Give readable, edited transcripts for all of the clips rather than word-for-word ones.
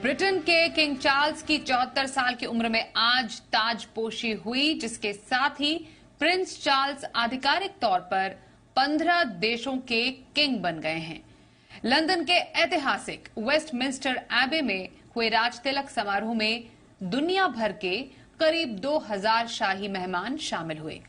Britain के king Charles की 74 साल की उम्र में आज ताजपोशी हुई, जिसके साथ ही प्रिंस चार्ल्स आधिकारिक तौर पर 15 देशों के किंग बन गए हैं। लंदन के ऐतिहासिक वेस्टमिंस्टर एबे में हुए राजतिलक समारोह में दुनिया भर के करीब 2000 शाही मेहमान शामिल हुए।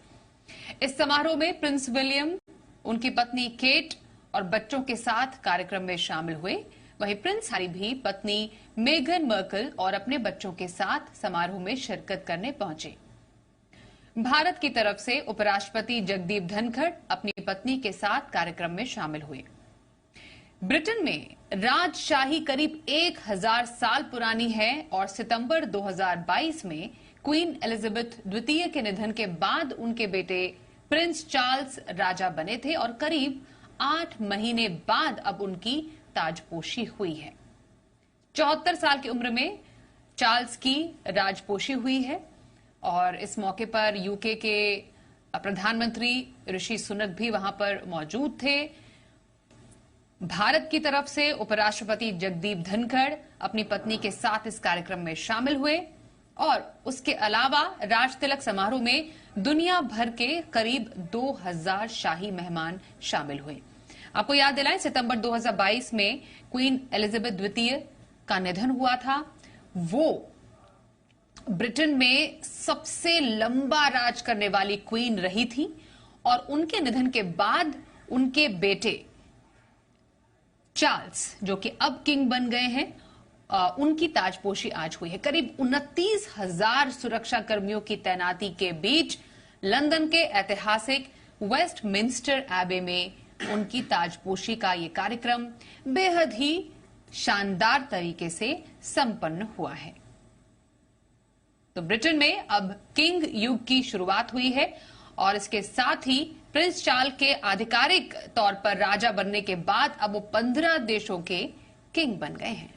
इस समारोह में प्रिंस विलियम, उनकी पत्नी केट और बच्चों के साथ कार्यक्रम में शामिल हुए। वहीं प्रिंस हैरी भी पत्नी मेगन मर्कल और अपने बच्चों के साथ समारोह में शिरकत करने पहुंचे। भारत की तरफ से उपराष्ट्रपति जगदीप धनखड़ अपनी पत्नी के साथ कार्यक्रम में शामिल हुए। ब्रिटेन में राजशाही करीब 1000 साल पुरानी है और सितंबर 2022 में क्वीन एलिजाबेथ द्वितीय के निधन के बाद उनके बेटे प्रिंस चार्ल्स राजा बने थे और करीब 8 महीने बाद अब उनकी ताजपोशी हुई है। 74 साल की उम्र में चार्ल्स की राजपोशी हुई है और इस मौके पर यूके के प्रधानमंत्री ऋषि सुनक भी वहां पर मौजूद थे। भारत की तरफ से उपराष्ट्रपति जगदीप धनखड़ अपनी पत्नी के साथ इस कार्यक्रम में शामिल हुए और उसके अलावा राजतिलक समारोह में दुनिया भर के करीब 2000 शाही मेहमान शामिल हुए। आपको याद दिलाएं, सितंबर 2022 में क्वीन एलिजाबेथ द्वितीय का निधन हुआ था। वो ब्रिटेन में सबसे लंबा राज करने वाली क्वीन रही थी और उनके निधन के बाद उनके बेटे चार्ल्स, जो कि अब किंग बन गए हैं, उनकी ताजपोशी आज हुई है। करीब 29,000 सुरक्षा कर्मियों की तैनाती के बीच लंदन के ऐतिहासिक वेस्टमिंस्टर एबे में उनकी ताजपोशी का ये कार्यक्रम बेहद ही शानदार तरीके से संपन्न हुआ है। तो ब्रिटेन में अब किंग युग की शुरुआत हुई है और इसके साथ ही प्रिंस चार्ल्स के आधिकारिक तौर पर राजा बनने के बाद अब वो 15 देशों के किंग बन गए हैं।